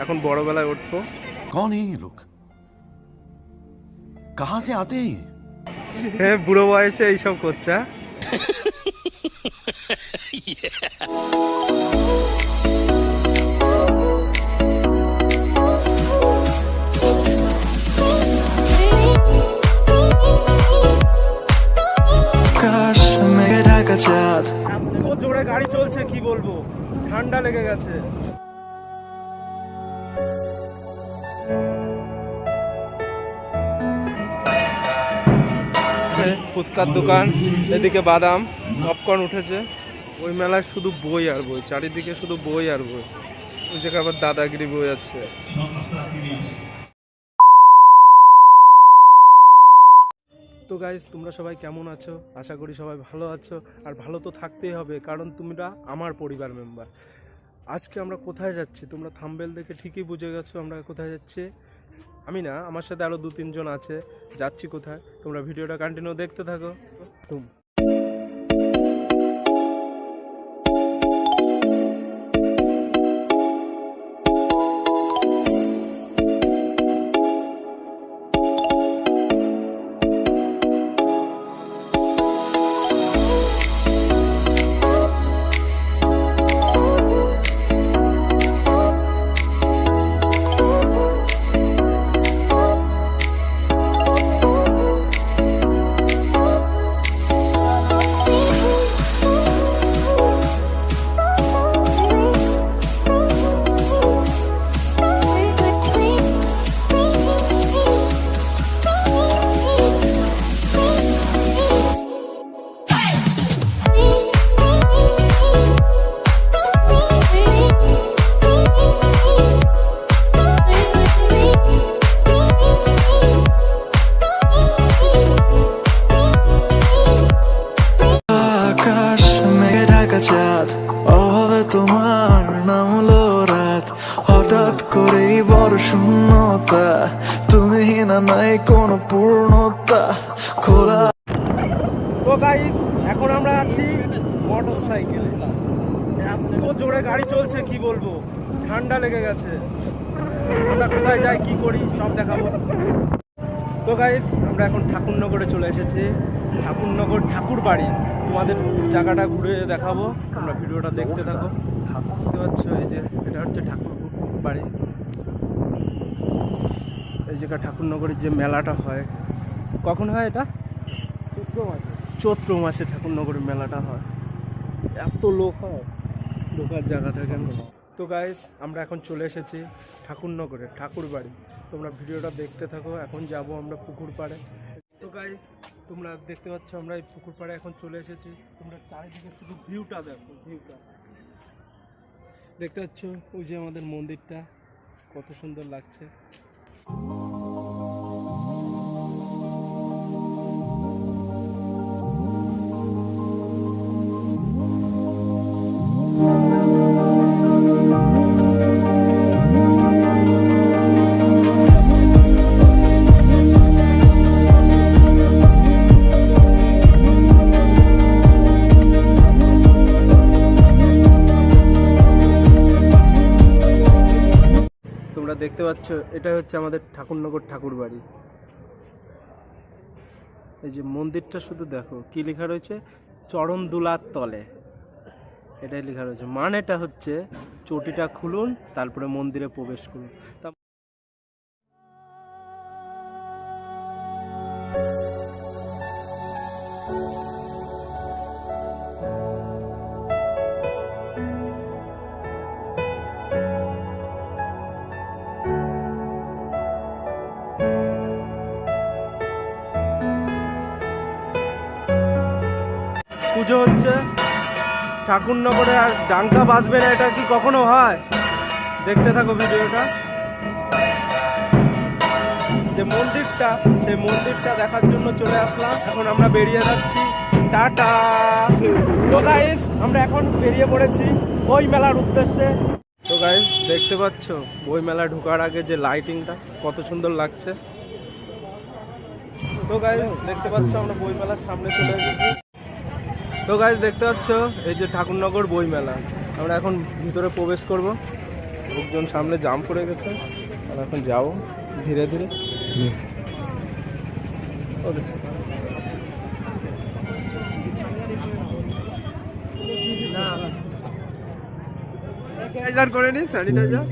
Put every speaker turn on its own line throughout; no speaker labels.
এখন বড়বেলায় উঠবো।
कौन है ये लोग? कहाँ से आते हैं ये?
হ্যাঁ, বুড়ো বয়সে এইসব করছে।
काश मेरे ढाका चाँद
এত জোরে গাড়ি চলছে কি বলবো, ঠান্ডা লেগে গেছে। ফুচকার দোকান, এদিকে বাদাম পপকর্ন উঠেছে। ওই মেলায় শুধু বই আর বই, চারিদিকে শুধু বই আর বই। ওই জায়গায় আবার দাদাগিরি বই আছে। তো গাইজ, তোমরা সবাই কেমন আছো? আশা করি সবাই ভালো আছো, আর ভালো তো থাকতেই হবে, কারণ তোমরা আমার পরিবার মেম্বার। আজকে আমরা কোথায় যাচ্ছি তোমরা থাম্বনেল দেখে ঠিকই বুঝে গেছো আমরা কোথায় যাচ্ছি। আমি না, আমার সাথে আরও 2-3 জন আছে। যাচ্ছি কোথায় তোমরা ভিডিওটা কন্টিনিউ দেখতে থাকো।
চাঁদ অভাবে তোমার নাম হলো রাত, হঠাৎ করেই বড় শূন্যতা, তুমি না নাই কোনো পূর্ণতা খোলা।
তো গাইস, এখন আমরা আছি মোটর সাইকেলে। এত জোরে গাড়ি চলছে কি বলবো, ঠান্ডা লেগে গেছে। আমরা কোথায় যাই কি করি সব দেখাবো। তো গাইস, আমরা এখন ঠাকুরনগরে চলে এসেছি। ঠাকুরনগর ঠাকুর বাড়ি, তোমাদের জায়গাটা ঘুরে দেখাবো, তোমরা ভিডিওটা দেখতে থাকো। দেখতে পাচ্ছ, এই যে এটা হচ্ছে ঠাকুর বাড়ি। এই জায়গা ঠাকুরনগরের যে মেলাটা হয়, কখন হয় এটা? চৈত্র মাসে ঠাকুরনগরের মেলাটা হয়। এত লোক হয়, ঢোকার জায়গা থাকে না। তো গাইস, আমরা এখন চলে এসেছি ঠাকুরনগরে ঠাকুর বাড়ি, তোমরা ভিডিওটা দেখতে থাকো। এখন যাব আমরা পুকুর পাড়ে। তো গাইস, তোমরা দেখতে পাচ্ছ আমরা এই পুকুর পাড়ে এখন চলে এসেছি। তোমরা চারিদিকে শুধু ভিউটা দেখো, ভিউটা দেখতে পাচ্ছ। ওই যে আমাদের মন্দিরটা কত সুন্দর লাগছে। দেখতে পাচ্ছ, এটা হচ্ছে আমাদের ঠাকুরনগর ঠাকুর বাড়ি। এই যে মন্দিরটা শুধু দেখো, কি লেখা রয়েছে, চরণ দুলার তলে, এটাই লেখা রয়েছে। মানেটা হচ্ছে চটিটা খুলুন, তারপরে মন্দিরে প্রবেশ করুন। পুজো হচ্ছে ঠাকুরনগরে, আর ডাঙ্কা বাজবে না, এটা কি কখনো হয়? দেখতে থাকো ভিডিওটা। যে মন্দিরটা, সেই মন্দিরটা দেখার জন্য চলে আসলাম। এখন আমরা বেরিয়ে যাচ্ছি, টাটা। তো গাইস, আমরা এখন বেরিয়ে পড়েছি বই মেলার উদ্দেশ্যে। তো গাইস, দেখতে পাচ্ছ বই মেলা ঢোকার আগে যে লাইটিংটা কত সুন্দর লাগছে। তো গাইস, দেখতে পাচ্ছ আমরা বই মেলার সামনে চলে এসেছি। তো গাইস, দেখতে পাচ্ছ এই যে ঠাকুরনগর বই মেলা। আমরা এখন ভিতরে প্রবেশ করব। লোকজন সামনে জাম পড়ে গেছে আর এখন যাও ধীরে ধীরে। স্যানিটাইজার করে নি, স্যানিটাইজার।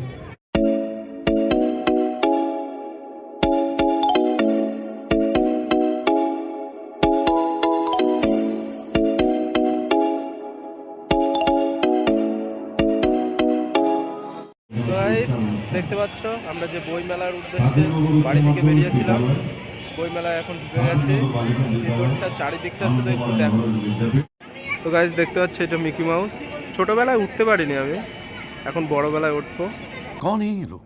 দেখতে পাচ্ছ আমরা যে বই মেলার উদ্দেশ্যে বাড়ি থেকে বেরিয়েছিলাম, বই মেলায় এখন ঢুকে গেছে। ভিতরটা চারিদিকটা শুধু একটু দেখো। তো গাইস দেখতে পাচ্ছ এটা মিকি মাউস। ছোটবেলায় উঠতে পারিনি আমি, এখন বড়বেলায় উঠবো।
कौन है ये लोग?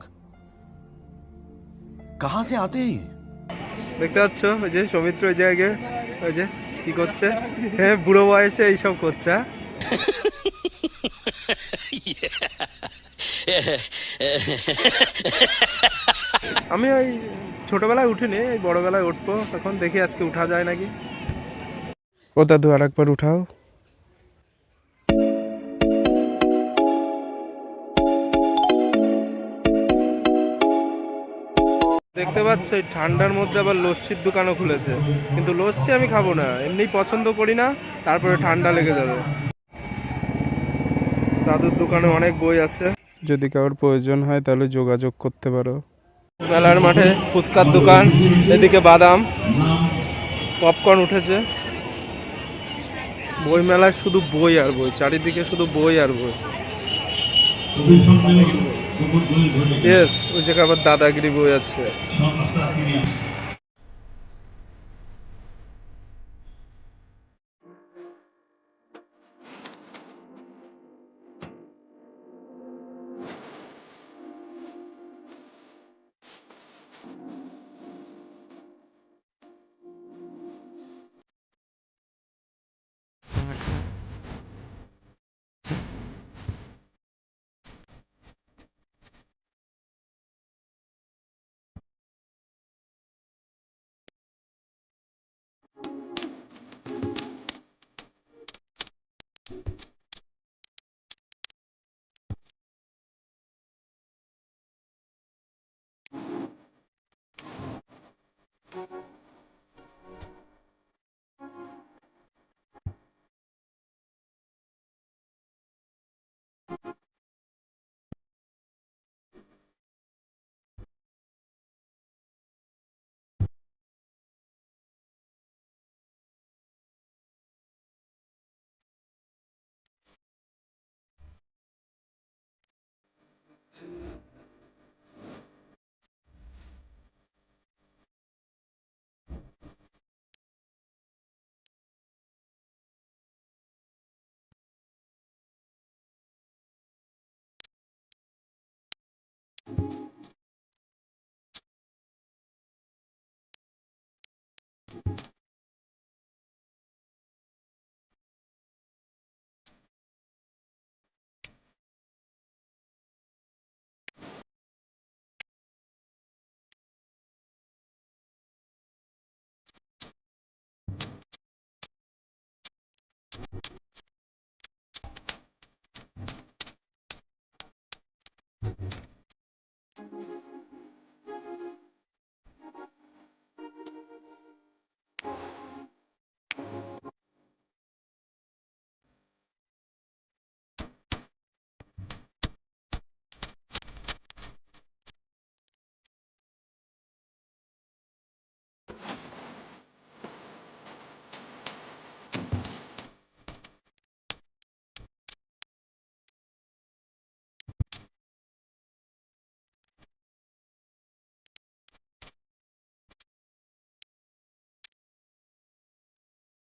कहाँ से आते हैं ये?
দেখতে পাচ্ছ ওই যে সৌমিত্র ওই জায়গায় ওই যে কি করছে, হ্যাঁ বুড়ো বয়সে এইসব করছে। আমি ওই ছোটবেলায় উঠিনি, এই বড়বেলায় উঠবো। এখন দেখি আজকে উঠা যায় নাকি। ও দাদু আর একবার উঠাও। দেখতে পাচ্ছ এই ঠান্ডার মধ্যে আবার লস্যির দোকানও খুলেছে, কিন্তু লস্যি আমি খাবো না, এমনি পছন্দ করি না, তারপরে ঠান্ডা লেগে যাবে। দাদুর দোকানে অনেক বই আছে, যদি কারোর প্রয়োজন হয় তাহলে যোগাযোগ করতে পারো। মেলার মাঠে ফুচকার দোকান, এদিকে বাদাম পপকর্ন উঠেছে। বই মেলায় শুধু বই আর বই, চারিদিকে শুধু বই আর বই। ইয়েস, ওই জায়গায় আবার দাদাগিরি বই আছে।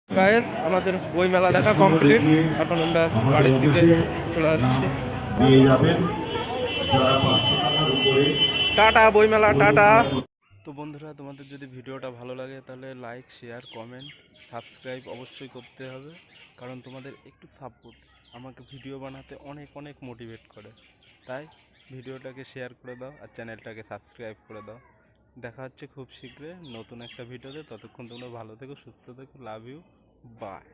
গাইস আমাদের বই মেলা দেখা কমপ্লিট, এখন আমরা বাড়ির দিকে চলে যাচ্ছি। টাটা বই মেলা, টাটা। তো বন্ধুরা তোমাদের যদি ভিডিওটা ভালো লাগে তাহলে লাইক শেয়ার কমেন্ট সাবস্ক্রাইব অবশ্যই করতে হবে, কারণ তোমাদের একটু সাপোর্ট আমাকে ভিডিও বানাতে অনেক অনেক মোটিভেট করে। তাই ভিডিওটাকে শেয়ার করে দাও আর চ্যানেলটাকে সাবস্ক্রাইব করে দাও। দেখা হচ্ছে খুব শীঘ্রই নতুন একটা ভিডিওতে, ততক্ষণ তোমরা ভালো থেকো, সুস্থ থেকো, লাভ ইউ, বাই।